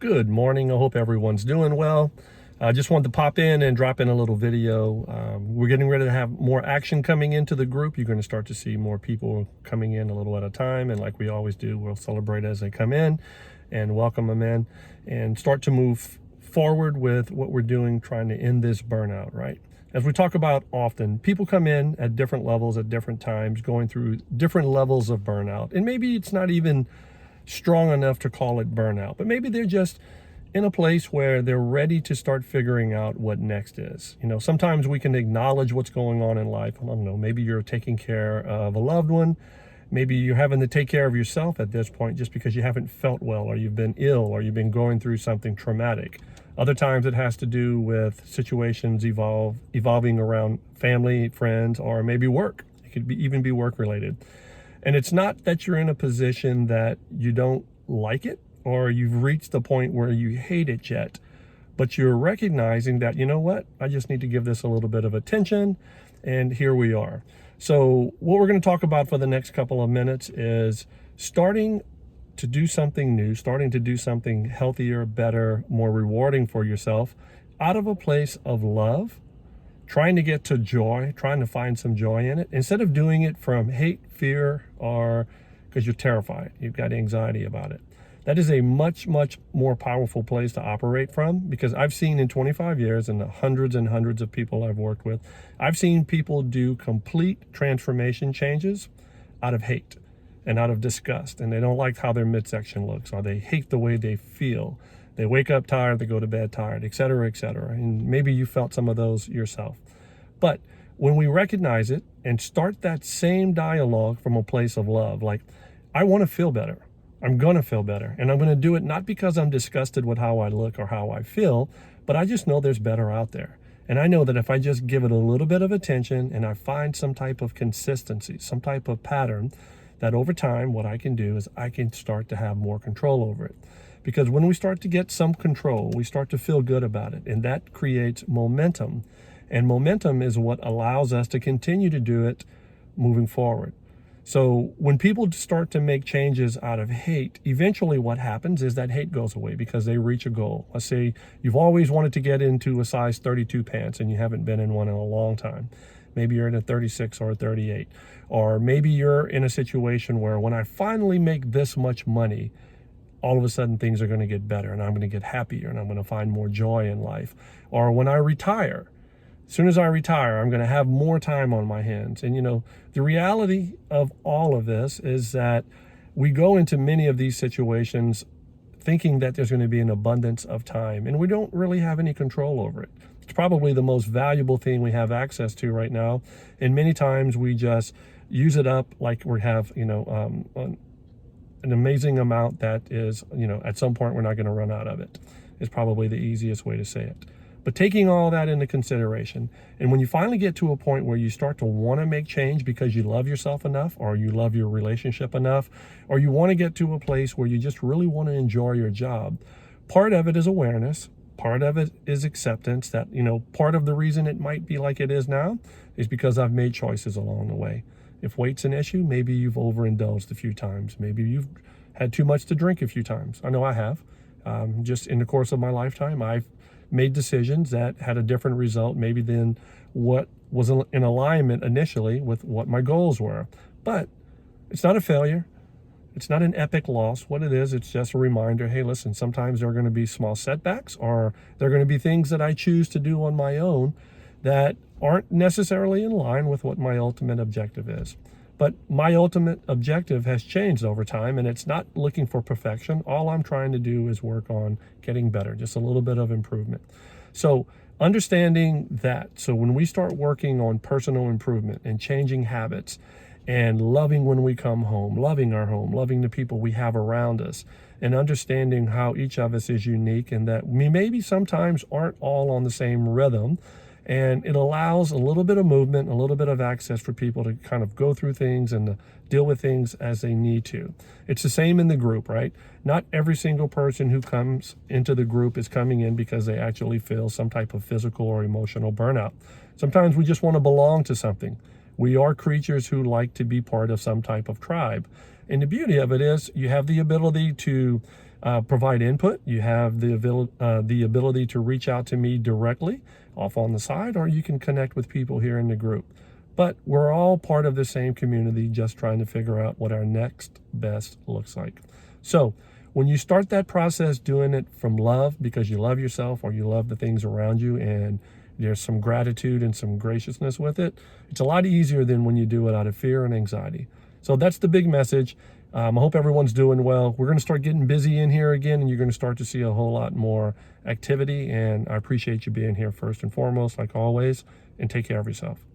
Good morning. I hope everyone's doing well. I just wanted to pop in and drop in a little video. We're getting ready to have more action coming into the group. You're going to start to see more people coming in a little at a time. And like we always do, we'll celebrate as they come in and welcome them in and start to move forward with what we're doing, trying to end this burnout, right? As we talk about often, people come in at different levels at different times, going through different levels of burnout. And maybe it's not even strong enough to call it burnout, but maybe they're just in a place where they're ready to start figuring out what next is. You know, sometimes we can acknowledge what's going on in life. I don't know, maybe you're taking care of a loved one. Maybe you're having to take care of yourself at this point just because you haven't felt well, or you've been ill, or you've been going through something traumatic. Other times it has to do with situations evolving around family, friends, or maybe work. It could even be work related. And it's not that you're in a position that you don't like it or you've reached the point where you hate it yet, but you're recognizing that, you know what, I just need to give this a little bit of attention, and here we are. So what we're going to talk about for the next couple of minutes is starting to do something new, starting to do something healthier, better, more rewarding for yourself out of a place of love, trying to get to joy, trying to find some joy in it, instead of doing it from hate, fear, or because you're terrified, you've got anxiety about it. That is a much, much more powerful place to operate from, because I've seen in 25 years and the hundreds and hundreds of people I've worked with, I've seen people do complete transformation changes out of hate and out of disgust, and they don't like how their midsection looks, or they hate the way they feel. They wake up tired, they go to bed tired, et cetera, et cetera. And maybe you felt some of those yourself. But when we recognize it and start that same dialogue from a place of love, like, I want to feel better. I'm going to feel better. And I'm going to do it not because I'm disgusted with how I look or how I feel, but I just know there's better out there. And I know that if I just give it a little bit of attention and I find some type of consistency, some type of pattern, that over time, what I can do is I can start to have more control over it. Because when we start to get some control, we start to feel good about it. And that creates momentum. And momentum is what allows us to continue to do it moving forward. So when people start to make changes out of hate, eventually what happens is that hate goes away because they reach a goal. Let's say you've always wanted to get into a size 32 pants and you haven't been in one in a long time. Maybe you're in a 36 or a 38. Or maybe you're in a situation where when I finally make this much money, all of a sudden things are going to get better and I'm going to get happier and I'm going to find more joy in life. Or when I retire, as soon as I retire, I'm going to have more time on my hands. And, you know, the reality of all of this is that we go into many of these situations thinking that there's going to be an abundance of time, and we don't really have any control over it. It's probably the most valuable thing we have access to right now. And many times we just use it up like we have, an amazing amount that is, at some point we're not going to run out of it, is probably the easiest way to say it. But taking all that into consideration, and when you finally get to a point where you start to want to make change because you love yourself enough, or you love your relationship enough, or you want to get to a place where you just really want to enjoy your job, part of it is awareness. Part of it is acceptance that, part of the reason it might be like it is now is because I've made choices along the way. If weight's an issue, maybe you've overindulged a few times. Maybe you've had too much to drink a few times. I know I have. Just in the course of my lifetime, I've made decisions that had a different result maybe than what was in alignment initially with what my goals were. But it's not a failure. It's not an epic loss. What it is, it's just a reminder, hey, listen, sometimes there are going to be small setbacks, or there are going to be things that I choose to do on my own that aren't necessarily in line with what my ultimate objective is. But my ultimate objective has changed over time, and it's not looking for perfection. All I'm trying to do is work on getting better, just a little bit of improvement. So understanding that, so when we start working on personal improvement and changing habits and loving when we come home, loving our home, loving the people we have around us, and understanding how each of us is unique and that we maybe sometimes aren't all on the same rhythm, and it allows a little bit of movement, a little bit of access for people to kind of go through things and to deal with things as they need to. It's the same in the group, right? Not every single person who comes into the group is coming in because they actually feel some type of physical or emotional burnout. Sometimes we just want to belong to something. We are creatures who like to be part of some type of tribe. And the beauty of it is you have the ability to provide input. You have the ability to reach out to me directly off on the side, or you can connect with people here in the group. But we're all part of the same community, just trying to figure out what our next best looks like. So when you start that process doing it from love, because you love yourself or you love the things around you, and there's some gratitude and some graciousness with it, it's a lot easier than when you do it out of fear and anxiety. So that's the big message. I hope everyone's doing well. We're going to start getting busy in here again, and you're going to start to see a whole lot more activity. And I appreciate you being here first and foremost, like always, and take care of yourself.